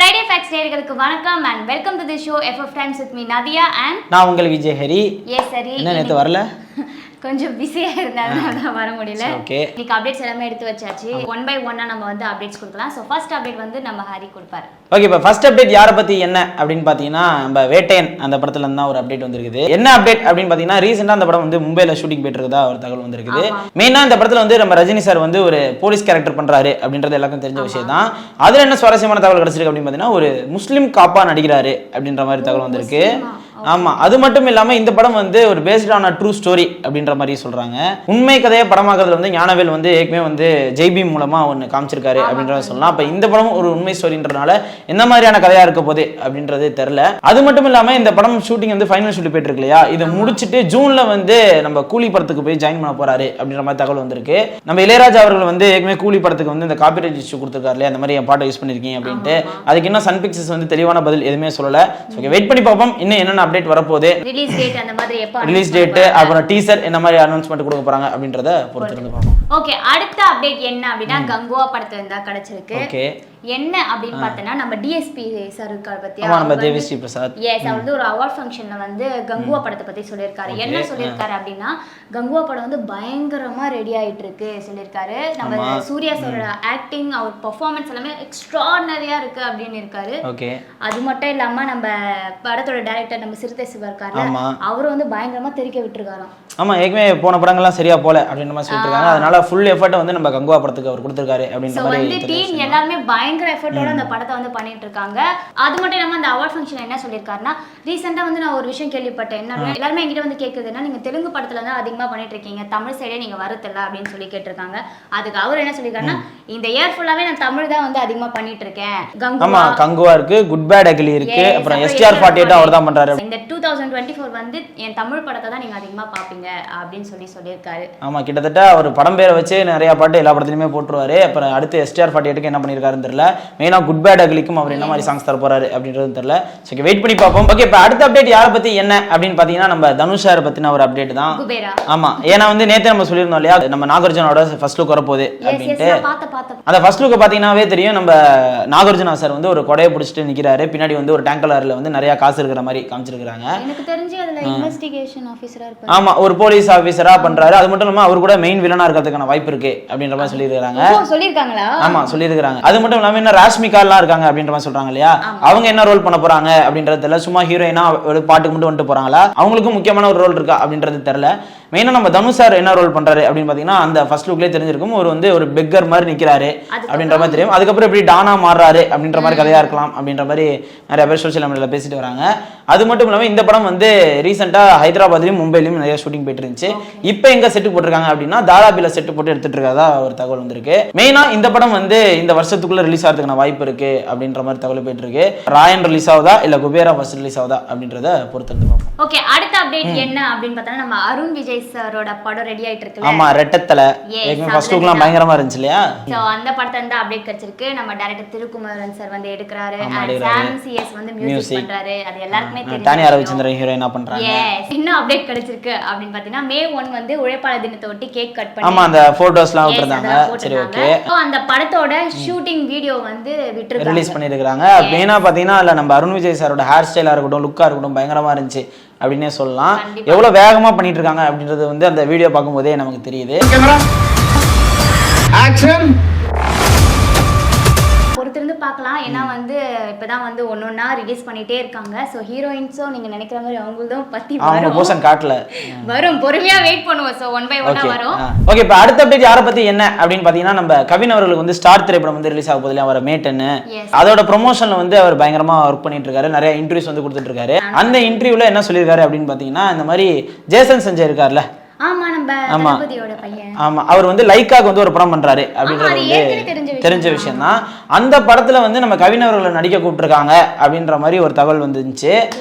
Friday Facts நேயர்களுக்கு வணக்கம் and welcome to the show FF Times with me Nadia and நான் உங்கள் Vijay Hari. Yes சரி. என்ன நேத்து வரல? கொஞ்சம் பிஸியா இருந்ததனால வர முடியல. ஓகே. இன்னைக்கு அப்டேட்ஸ் எல்லாமே எடுத்து வச்சாச்சு. ஒன் பை ஒன்னா நம்ம வந்து அப்டேட்ஸ் கொடுக்கலாம். சோ ஃபர்ஸ்ட் அப்டேட் வந்து நம்ம ஹரி கொடுப்பாரு. ஓகே, இப்போ ஃபர்ஸ்ட் அப்டேட் யாரை பத்தி என்ன அப்படின்னு பாத்தீங்கன்னா நம்ம வேட்டையன் அந்த படத்துல இருந்து தான் ஒரு அப்டேட் வந்திருக்குது. என்ன அப்டேட் அப்படின்னு பாத்தீங்கன்னா ரீசெண்டா அந்த படம் வந்து மும்பைல ஷூட்டிங் போயிட்டு இருக்கதா ஒரு தகவல் வந்திருக்குது. மெயினா இந்த படத்துல வந்து நம்ம ரஜினி சார் வந்து ஒரு போலீஸ் கேரக்டர் பண்றாரு அப்படின்றது எல்லாருக்கும் தெரிஞ்ச விஷயம் தான். அதுல என்ன சுவாரஸ்யமான தகவல் கிடைச்சிருக்கு அப்படின்னு பாத்தீங்கன்னா ஒரு முஸ்லீம் காப்பா நடிக்கிறாரு அப்படின்ற மாதிரி தகவல் வந்திருக்கு. ஆமா, அது மட்டும் இல்லாம இந்த படம் வந்து ஒரு பேஸ்ட் ஆன் ட்ரூ ஸ்டோரி அப்படின்ற மாதிரி சொல்றாங்க. உண்மை கதையை படமாக்குறதுல வந்து ஞானவேல் வந்து ஏற்கனவே வந்து ஜெய்பி மூலமா ஒன்னு காமிச்சிருக்காரு அப்படின்றத சொல்லலாம். அப்ப இந்த படம் ஒரு உண்மை ஸ்டோரின்றனால என்ன மாதிரியான கதையா இருக்க போகுது அப்படின்றது தெரியல. அது மட்டும் இல்லாம இந்த படம் ஷூட்டிங் வந்து ஃபைனல் ஷூட் போயிட்டு இருக்கு இல்லையா, இதை முடிச்சுட்டு ஜூன்ல வந்து நம்ம கூலி படத்துக்கு போய் ஜாயின் பண்ண போறாரு அப்படின்ற மாதிரி தகவல் வந்திருக்கு. நம்ம இளையராஜா அவர்கள் வந்து ஏற்கனவே கூலி படத்துக்கு வந்து இந்த காப்பிரைட் இஷ்யூ கொடுத்துருக்காரு இல்லையா, அந்த மாதிரி என் பாட்டை யூஸ் பண்ணிருக்கீங்க அப்படின்ட்டு. அதுக்கு இன்னும் சன் பிக்சர்ஸ் வந்து தெளிவான பதில் எதுவுமே சொல்லல. வெயிட் பண்ணி பார்ப்போம் இன்னும் என்னென்ன அப்டேட் வரப்போகுது, ரிலீஸ் டேட் அந்த மாதிரி எப்ப ரிலீஸ் டேட் அப்புறம் டீசர் என்ன மாதிரி அனௌன்ஸ்மென்ட் கொடுக்க போறாங்க அப்படின்றத பொறுத்து இருந்து பார்ப்போம். ஓகே, அடுத்த அப்டேட் என்ன அப்படின்னா கங்குவா படத்துல இருந்தா கிடைச்சிருக்கு. ஓகே, என்ன அப்படின்னு பார்த்தனா நம்ம டிஎஸ்பி சார் இருக்கார் பத்தியா, ஆமா நம்ம தேவிஸ்ரீ பிரசாத். எஸ், அவர் வந்து ஒரு அவார்ட் ஃபங்க்ஷன்ல வந்து கங்குவா படத்தை பத்தி சொல்லியிருக்காரு. என்ன சொல்லியிருக்காரு அப்படின்னா கங்குவா படம் வந்து பயங்கரமா ரெடி ஆயிட்டு இருக்கு சொல்லியிருக்காரு. நம்ம சூர்யா சாரோட ஆக்டிங் அவர் பெர்ஃபார்மன்ஸ் எல்லாமே எக்ஸ்ட்ராடினரியா இருக்கு அப்படின்னு இருக்காரு. ஓகே, அது மட்டும் இல்லாம நம்ம படத்தோட டைரக்டர் நம்ம சிறுத்தை சிவா இருக்காரு, அவர் வந்து பயங்கரமா தெரிக்க விட்டுருக்காராம். ஆமா, ஏற்கனவே போன படங்கள்லாம் சரியா போல அப்படின்ற மாதிரி சொல்லிட்டு இருக்காங்க. அதனால ஃபுல் எஃபர்ட் வந்து நம்ம கங்குவா படத்துக்கு அவர் கொடுத்திருக்காரு அப்படின்ற மாதிரி வந்து டீம் எல்லாரும் பயங்கர எஃபர்ட்டோட அந்த படத்தை வந்து பண்ணிட்டு இருக்காங்க. அது மட்டும் இல்லாம அந்த அவார்ட் ஃபங்க்ஷன் என்ன சொல்லியிருக்காருன்னா ரீசெண்டா வந்து நான் ஒரு விஷயம் கேள்விப்பட்டேன். என்ன எல்லாருமே என்கிட்ட வந்து கேட்குதுன்னா நீங்க தெலுங்கு படத்துல தான் அதிகமா பண்ணிட்டு இருக்கீங்க, தமிழ் சைடே நீங்க வரதில்ல அப்படின்னு சொல்லி கேட்டிருக்காங்க. அதுக்கு அவர் என்ன சொல்லியிருக்காருன்னா இந்த இயர் ஃபுல்லாவே நான் தமிழ் தான் வந்து அதிகமா பண்ணிட்டு இருக்கேன். ஆமா, கங்குவா இருக்கு, குட் பேட் அக்லி இருக்கு, அப்புறம் STR48 அவர் தான் பண்றாரு. இந்த 2024 வந்து என் தமிழ் படத்தை தான் நீங்க அதிகமா பாப்பீங்க அப்படின்னு சொல்லியிருக்காரு. ஆமா, கிட்டத்தட்ட அவர் படம் பேரை வச்சு நிறைய பாட்டு எல்லா படத்துலயுமே போட்டுருவாரு. அப்புறம் அடுத்து STR48க்கு என்ன பண்ணிருக்காருன்னு தெரியல. மெயினா குட் பேட் அக்லிக்கும் அவர் என்ன மாதிரி சாங்ஸ் தர போறாரு அப்படின்றது தெரியல. சரி, வெயிட் பண்ணி பார்ப்போம். ஓகே, இப்போ அடுத்த அப்டேட் யாரை பத்தி என்ன அப்படின்னு பாத்தீங்கன்னா நம்ம தனுஷ் சார் பத்தின ஒரு அப்டேட் தான். ஆமா, ஏன்னா வந்து நேத்து நம்ம சொல்லியிருந்தோம் இல்லையா நம்ம நாகார்ஜுனோட ஃபர்ஸ்ட் லுக் வரப்போகுது அப்படின்ட்டு. அந்த ஃபர்ஸ்ட் லுக்கை பாத்தீங்கன்னாவே தெரியும். நம்ம நாகார்ஜுனா சார் வந்து ஒரு கொடையை பிடிச்சிட்டு நிக்கிறாரு, பின்னாடி வந்து ஒரு டேங்கர்ல வந்து நிறைய காசு இருக்கிற மாதிரி காமிச்சிருக்காங்க. எனக்கு தெரிஞ்சு அதுல இன்வெஸ்டிகேஷன் ஆபீசரா இருப்பாரு. ஆமா, ஒரு போலீஸ் ஆபீசரா பண்றாரு. அது மட்டும் இல்லாம அவர் கூட மெயின் வில்லனா இருக்கிறதுக்கான வாய்ப்பு இருக்கு அப்படின்ற மாதிரி சொல்லியிருக்காங்க. ஆமா, சொல்லியிருக்காங்க. அது மட்டும் இல்லாம இன்னும் ராஷ்மிகா எல்லாம் இருக்காங்க அப்படின்ற மாதிரி சொல்றாங்க இல்லையா, அவங்க என்ன ரோல் பண்ண போறாங்க அப்படின்றது தெரியல. சும்மா ஹீரோயினா ஒரு பாட்டுக்கு மட்டும் வந்துட்டு போறாங்களா, அவங்களுக்கும் முக்கியமான ஒரு ரோல் இருக்கா அப்படின்றது தெரியல. மெயினா நம்ம தனுஷ் சார் என்ன ரோல் பண்றாரு அப்படின்னு பாத்தீங்கன்னா அந்த ஃபர்ஸ்ட் லுக்லயே தெரிஞ்சிருக்கும். ஒரு வந்து ஒரு பெக்கர் மாதிரி நிக்கிறாரு அப்படின்ற மாதிரி தெரியும். அதுக்கப்புறம் எப்படி டானா மாறுறாரு அப்படின்ற மாதிரி கதையா இருக்கலாம் அப்படின்ற மாதிரி நிறைய பேர் சோசியல் மீடியால பேசிட்டு வராங்க. அது மட்டும் இல்லாம இந்த படம் வந்து ரீசெண்டா ஹைதராபாத்லயும் மும்பைலயும் நிறைய ஷூட்டிங் போயிட்டு இருந்துச்சு. இப்போ எங்க செட்டு போட்டிருக்காங்க அப்படின்னா தாராபில செட்டு போட்டு எடுத்துட்டு இருக்கதா ஒரு தகவல் வந்திருக்கு. மெயினா இந்த படம் வந்து இந்த வருஷத்துக்குள்ள ரிலீஸ் ஆகிறதுக்கான வாய்ப்பு இருக்கு அப்படின்ற மாதிரி தகவல் போயிட்டு இருக்கு. ராயன் ரிலீஸ் ஆகுதா இல்ல குபேரா ஃபர்ஸ்ட் ரிலீஸ் ஆகுதா அப்படின்றத பொறுத்து பார்ப்போம். ஓகே, அடுத்த அப்டேட் என்ன அப்படின்னு பார்த்தா நம்ம அருண் விஜய் சாரோட படம் ரெடி ஆயிட்டு இருக்குல. ஆமா, ரெட்டத்தல ஏற்கனவே ஃபர்ஸ்ட் லுக்லாம் பயங்கரமா இருந்துச்சு இல்லையா. சோ அந்த படத்துல இருந்து அப்டேட் கிடைச்சிருக்கு. நம்ம டைரக்டர் திருக்குமரன் சார் வந்து எடுக்கறாரு, சாம் சிஎஸ் வந்து மியூசிக் பண்றாரு. அது எல்லாருக்குமே தெரியும். டானியா ரவிச்சந்திரன் ஹீரோயினா பண்றாங்க. இன்னும் அப்டேட் கிடைச்சிருக்கு அப்படின்னு பாத்தீங்கன்னா May 1 வந்து உழைப்பாளர் தினத்தை ஒட்டி கேக் கட் பண்ணி ஆமா அந்த போட்டோஸ்லாம் விட்டுறாங்க. சரி, ஓகே. அந்த படத்தோட ஷூட்டிங் வீடியோ வந்து விட்டுருக்காங்க, ரிலீஸ் பண்ணிருக்காங்க. மெயினா பாத்தீங்கன்னா இல்ல நம்ம அருண் விஜய் சாரோட ஹேர் ஸ்டைலா இருக்கட்டும், லுக்கா இருக்கட்டும் பயங்கரமா இருந்துச்சு அப்படின்னே சொல்லலாம். எவ்வளவு வேகமா பண்ணிட்டு இருக்காங்க அப்படின்றது வந்து அந்த வீடியோ பார்க்கும்போதே நமக்கு தெரியுது. பொறுத்திருந்து பார்க்கலாம். ஏன்னா வந்து இப்பதான் வந்து ஒன்னொன்னா ரிலீஸ் பண்ணிட்டே இருக்காங்க. சோ ஹீரோயின்ஸும் நீங்க நினைக்கிற மாதிரி அவங்களும் பத்தி அவங்க போஷன் காட்டல வரும், பொறுமையா வெயிட் பண்ணுவோம். சோ ஒன் பை ஒன்னா வரும். ஓகே, இப்போ அடுத்த அப்டேட் யாரை பத்தி என்ன அப்படின்னு பாத்தீங்கன்னா நம்ம கவின் அவர்களுக்கு வந்து ஸ்டார் திரைப்படம் வந்து ரிலீஸ் ஆக போகுது இல்லையா, வர May 10. அதோட ப்ரொமோஷன்ல வந்து அவர் பயங்கரமா ஒர்க் பண்ணிட்டு இருக்காரு, நிறைய இன்டர்வியூஸ் வந்து கொடுத்துட்டு இருக்காரு. அந்த இன்டர்வியூல என்ன சொல்லியிருக்காரு அப்படின்னு பாத்தீங்கன்னா இந்த மாதிரி ஜேசன் சஞ்சய் இருக்காருல்ல, ஆமா நம்ம தளபதியோட பையன், ஆமா அவர் வந்து லைக்காக்கு வந்து ஒரு படம் பண்றாரு அப்படின்றது வந்து தெரிஞ்ச விஷயம் தான். அந்த படத்துல வந்து நம்ம கவின் அவர்களை நடிக்க கூப்பிட்டுருக்காங்க அப்படின்ற மாதிரி ஒரு தகவல் வந்துச்சு.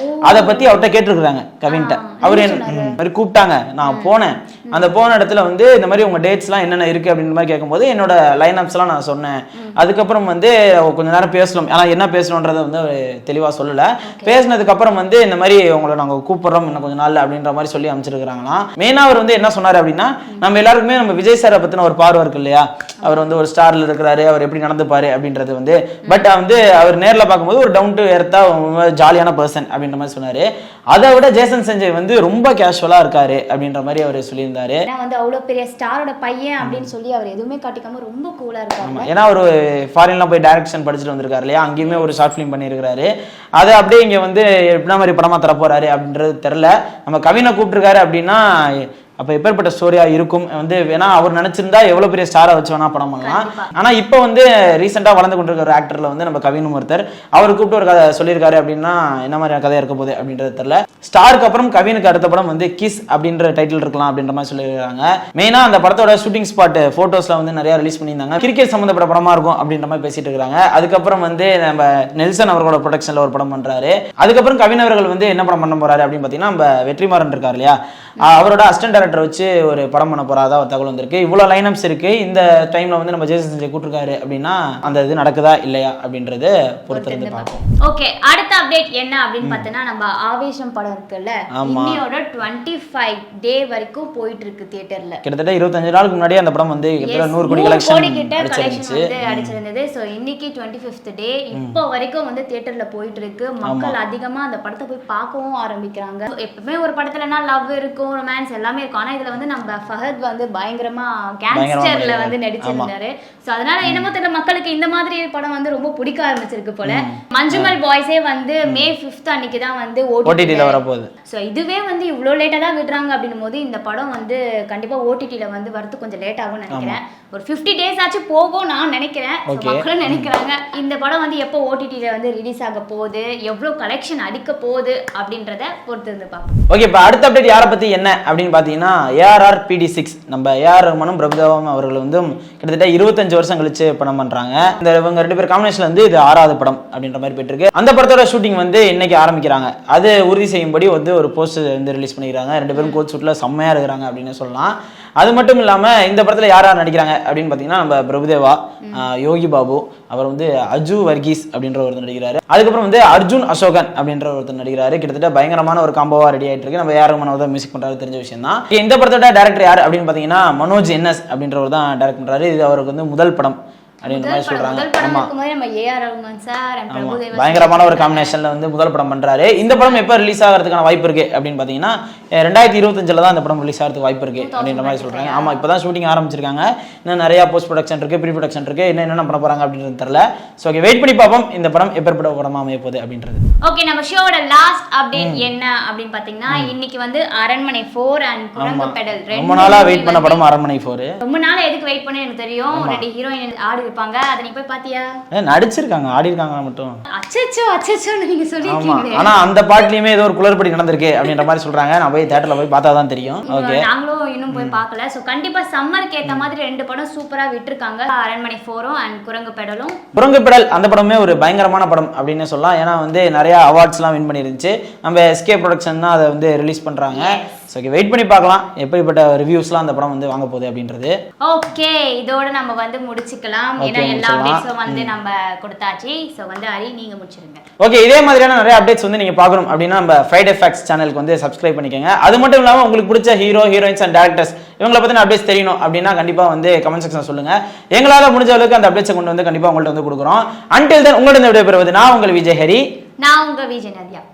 அதை பத்தி அவர்கிட்ட கேட்டிருக்காங்க கவின்கிட்ட. அவர் என்ன கூப்பிட்டாங்க, நான் போனேன், அந்த போன இடத்துல வந்து இந்த மாதிரி உங்க டேட்ஸ்லாம் என்னென்ன இருக்கு அப்படின்ற மாதிரி கேட்கும்போது என்னோட லைன்அப்ஸ்லாம் நான் சொன்னேன். அதுக்கப்புறம் வந்து கொஞ்ச நேரம் பேசணும், ஆனால் என்ன பேசணுன்றதை வந்து அவர் தெளிவாக சொல்லலை. பேசினதுக்கு அப்புறம் வந்து இந்த மாதிரி உங்களை நாங்கள் கூப்பிடுறோம் இன்னும் கொஞ்சம் நாள் அப்படின்ற மாதிரி சொல்லி அமைச்சிருக்கிறாங்களாம். மெயினாக அவர் வந்து என்ன சொன்னார் அப்படின்னா, நம்ம எல்லாருக்குமே நம்ம விஜய் சாரை பற்றின ஒரு பார்வை இருக்கு இல்லையா, அவர் வந்து ஒரு ஸ்டார்ல இருக்கிறாரு, அவர் எப்படி நடந்துப்பாரு அப்படின்றது வந்து. பட் வந்து அவர் நேரில் பார்க்கும்போது ஒரு டவுன் டு எர்த்தா ஜாலியான பர்சன் அப்படின்ற மாதிரி சொன்னாரு. அதை விட ஜேசன் சஞ்சய் வந்து ரொம்ப கேஷுவலா இருக்காரு அப்படின்ற மாதிரி அவர் சொல்லியிருந்தாரு. வந்து அவ்வளோ பெரிய ஸ்டாரோட பையன் அப்படின்னு சொல்லி அவர் எதுவுமே காட்டிக்காம ரொம்ப கூலா இருக்காரு. ஏன்னா ஒரு ஃபாரின்லாம் போய் டைரக்ஷன் படிச்சுட்டு வந்திருக்காரு இல்லையா, அங்கேயுமே ஒரு ஷார்ட் ஃபிலிம் பண்ணியிருக்காரு. அதை அப்படியே இங்கே வந்து என்ன மாதிரி படமா தரப்போறாரு அப்படின்றது தெரியல. நம்ம கவினை கூப்பிட்டுருக்காரு அப்படின்னா அப்போ எப்பேற்பட்ட ஸ்டோரியா இருக்கும் வந்து. வேணா அவர் நினைச்சிருந்தா எவ்வளவு பெரிய ஸ்டாரை வச்சு வேணா படம் பண்ணலாம். ஆனா இப்போ வந்து ரீசெண்டா வளர்ந்து கொண்டிருக்கிற ஒரு ஆக்டர்ல வந்து நம்ம கவினும் ஒருத்தர், அவர் கூப்பிட்டு ஒரு கதை சொல்லியிருக்காரு அப்படின்னா என்ன மாதிரியான கதையா இருக்க போகுது அப்படின்றது தெரியல. ஸ்டாருக்கு அப்புறம் கவினுக்கு அடுத்த படம் வந்து கிஸ் அப்படின்ற டைட்டில் இருக்கலாம் அப்படின்ற மாதிரி சொல்லியிருக்காங்க. மெயினா அந்த படத்தோட ஷூட்டிங் ஸ்பாட் போட்டோஸ்ல வந்து நிறைய ரிலீஸ் பண்ணியிருந்தாங்க. கிரிக்கெட் சம்பந்தப்பட்ட படமா இருக்கும் அப்படின்ற மாதிரி பேசிட்டு இருக்காங்க. அதுக்கப்புறம் வந்து நம்ம நெல்சன் அவர்களோட ப்ரொடக்ஷன்ல ஒரு படம் பண்றாரு. அதுக்கப்புறம் கவின் அவர்கள் வந்து என்ன படம் பண்ண போறாரு அப்படின்னு பாத்தீங்கன்னா, நம்ம வெற்றிமாறன் இருக்காரு இல்லையா, அவரோட அசிஸ்டன்ட் டைரக்டர் வச்சு ஒரு படம் பண்ண போறாதா ஒரு தகவல் வந்திருக்கு. இவ்வளவு லைனப்ஸ் இருக்கு. இந்த டைம்ல வந்து நம்ம ஜேசன் சஞ்சய் கூட்டிருக்காரு அப்படின்னா அந்த இது நடக்குதா இல்லையா அப்படின்றது பொறுத்திருந்து பார்ப்போம். ஓகே, அடுத்த அப்டேட் என்ன அப்படின்னு பார்த்தீங்கன்னா, நம்ம ஆவேசம் படம் இருக்குல்ல, இன்னியோட 25 டே வரைக்கும் போயிட்டு இருக்கு தியேட்டர்ல. கிட்டத்தட்ட 25 நாளுக்கு முன்னாடி அந்த படம் வந்து கிட்டத்தட்ட 100 கோடி கலெக்ஷன் அடிச்சிருந்தது. சோ இன்னைக்கு 25th டே இப்போ வரைக்கும் வந்து தியேட்டர்ல போயிட்டு இருக்கு. மக்கள் அதிகமா அந்த படத்தை போய் பார்க்கவும் ஆரம்பிக்கிறாங்க. எப்பவுமே ஒரு படத்துலனா லவ் இருக்கும், ரொமான்ஸ் எல்லாமே இருக்கும். ஆனா இதுல வந்து நம்ம ஃபஹத் வந்து பயங்கரமா கேங்ஸ்டர்ல வந்து நடிச்சிருந்தாரு. சோ அதனால என்னமோ தெரியல, மக்களுக்கு இந்த மாதிரி படம் வந்து ரொம்ப பிடிக்க ஆரம்பிச்சிருக்கு போல. மஞ்சுமல் பாய்ஸே வந்து May 5th அன்னைக்கு தான் வந்து ஓடிடில வர போகுது. சோ இதுவே வந்து இவ்ளோ லேட்டா தான் விடுறாங்க அப்படினும் போது இந்த படம் வந்து கண்டிப்பா ஓடிடில வந்து வரது கொஞ்சம் லேட் ஆகும்னு நினைக்கிறேன். ஒரு 50 டேஸ் ஆச்சு போகும் நான் நினைக்கிறேன். மக்களும் நினைக்கிறாங்க இந்த படம் வந்து எப்போ ஓடிடில வந்து ரிலீஸ் ஆக போகுது, எவ்வளவு கலெக்ஷன் அடிக்க போகுது அப்படின்றத பொறுத்து இருந்து பார்ப்போம். ஓகே, இப்போ அடுத்த அப்டேட் யாரை பத்தி என்ன அப்படின்னு பாத்தீங்கன்னா, ARR PD6 நம்ம AR ரஹ்மானும் பிரபுதேவாவும் அவர்கள் வந்து கிட்டத்தட்ட 25 வருஷம் கழிச்சு படம் பண்றாங்க. இந்த இவங்க 2 பேர் காம்பினேஷன்ல வந்து இது 6வது படம் அப்படின்ற மாதிரி போயிட்டு இருக்கு. அந்த படத்தோட ஷூட்டிங் வந்து இன்னைக்கு ஆரம்பிக்கிறாங்க. அது உறுதி செய்யும்படி வந்து ஒரு போஸ்டர் வந்து ரிலீஸ் பண்ணிக்கிறாங்க. 2 பேரும் கோட் ஷூட்ல செம்மையா இருக்கிறாங்க அப்படின்னு சொல்லலாம். அது மட்டும் இல்லாம இந்த படத்துல யார் யார் நடிக்கிறாங்க அப்படின்னு பாத்தீங்கன்னா, நம்ம பிரபுதேவா, யோகி பாபு, அவர் வந்து அஜு வர்கீஸ் அப்படின்ற ஒருத்தர் நடிக்கிறாரு. அதுக்கப்புறம் வந்து அர்ஜுன் அசோகன் அப்படின்ற ஒருத்தர் நடிக்கிறாரு. கிட்டத்தட்ட பயங்கரமான ஒரு காம்போவா ரெடி ஆயிட்டு இருக்கு. நம்ம AR ரஹ்மான் தான் மியூசிக் பண்றாரு, தெரிஞ்ச விஷயம் தான். இந்த படத்தோட டைரக்டர் யார் அப்படின்னு பாத்தீங்கன்னா, மனோஜ் NS அப்படின்றவர் தான் டைரக்ட் பண்றாரு. இது அவருக்கு வந்து முதல் படம் அப்படின்ற மாதிரி சொல்றாங்க. பயங்கரமான ஒரு காம்பினேஷன்ல வந்து முதல் படம் பண்றாரு. இந்த படம் எப்ப ரிலீஸ் ஆகிறதுக்கான வாய்ப்பு இருக்கு அப்படின்னு பாத்தீங்கன்னா, 2025 தான் இந்த படம் ரிலீஸ் ஆகிறதுக்கு வாய்ப்பு இருக்கு அப்படின்ற மாதிரி சொல்றாங்க. ஆமா, இப்பதான் ஷூட்டிங் ஆரம்பிச்சிருக்காங்க. இன்னும் நிறைய போஸ்ட் ப்ரொடக்ஷன் இருக்கு, ப்ரீ ப்ரொடக்ஷன் இருக்கு. என்ன பண்ண போறாங்க அப்படின்றது தெரியல. சோ ஓகே, வெயிட் பண்ணி பார்ப்போம் இந்த படம் எப்பேற்பட்ட படமா அமைய போகுது அப்படின்றது. ஓகே, நம்ம ஷோவோட லாஸ்ட் அப்டேட் என்ன அப்படின்னு பாத்தீங்கன்னா, இன்னைக்கு வந்து அரண்மனை 4 அண்ட் குரங்கு பெடல் ரொம்ப நாளா வெயிட் பண்ண படம் அரண்மனை 4. ரொம்ப நாளா எதுக்கு வெயிட் பண்ணி எனக்கு தெரியும். 2 ஹீரோயின் ஆடி இருப்பாங்க. அத நீ போய் பாத்தியா? நடிச்சிருக்காங்க, ஆடி இருக்காங்க மட்டும். அச்சச்சோ நீங்க சொல்லிருக்கீங்க. ஆனா அந்த பாட்லயுமே ஏதோ ஒரு குளறுபடி நடந்திருக்கு அப்படின்ற மாதிரி சொல்றாங்க. நான் போய் தியேட்டர்ல போய் பார்த்தா தான் தெரியும். ஓகே, நாங்களும் இன்னும் போய் பார்க்கல. சோ கண்டிப்பா சம்மருக்கு ஏத்த மாதிரி 2 படம் சூப்பரா விட்டுருக்காங்க. அரண்மனை 4 அண்ட் குரங்கு பெடலும். குரங்கு பெடல் அந்த படமே ஒரு பயங்கரமான படம் அப்படின்னு சொல்லலாம். ஏன்னா வந்து நிறைய அவார்ட்ஸ்லாம் வின் பண்ணிருந்துச்சு. நம்ம SK ப்ரொடக்ஷன் தான் அதை வந்து ரிலீஸ் பண்றாங்க. ஓகே, வெயிட் பண்ணி பார்க்கலாம் எப்படிப்பட்ட ரிவ்யூஸ்லாம் அந்த படம் வந்து வாங்க போகுது அப்படின்றது. ஓகே, இதோட நம்ம வந்து முடிச்சுக்கலாம். ஏன்னா எல்லா அப்டேட்ஸும் வந்து நம்ம கொடுத்தாச்சு. சோ வந்து ஹரி நீங்க முடிச்சிருங்க. ஓகே, இதே மாதிரியான நிறைய அப்டேட்ஸ் வந்து நீங்க பார்க்கணும் அப்படின்னா நம்ம ஃப்ரைடே ஃபேக்ட்ஸ் சேனலுக்கு வந்து சப்ஸ்கிரைப் பண்ணிக்கோங்க. அது மட்டும் இல்லாமல் உங்களுக்கு பிடிச்ச ஹீரோ, ஹீரோயின்ஸ் அண்ட் டேரக்டர்ஸ் இவங்களை பத்தின அப்டேட்ஸ் தெரியணும் அப்படின்னா கண்டிப்பா வந்து கமெண்ட் செக்ஷன் சொல்லுங்க. எங்களால முடிஞ்ச அளவுக்கு அந்த அப்டேட்ஸை கொண்டு வந்து கண்டிப்பா உங்கள்ட்ட வந்து கொடுக்குறோம். அன்டில் தென் உங்களோட விடைபெறுவது நான் உங்கள் விஜய் ஹரி. நான் உங்க விஜய் நதியா.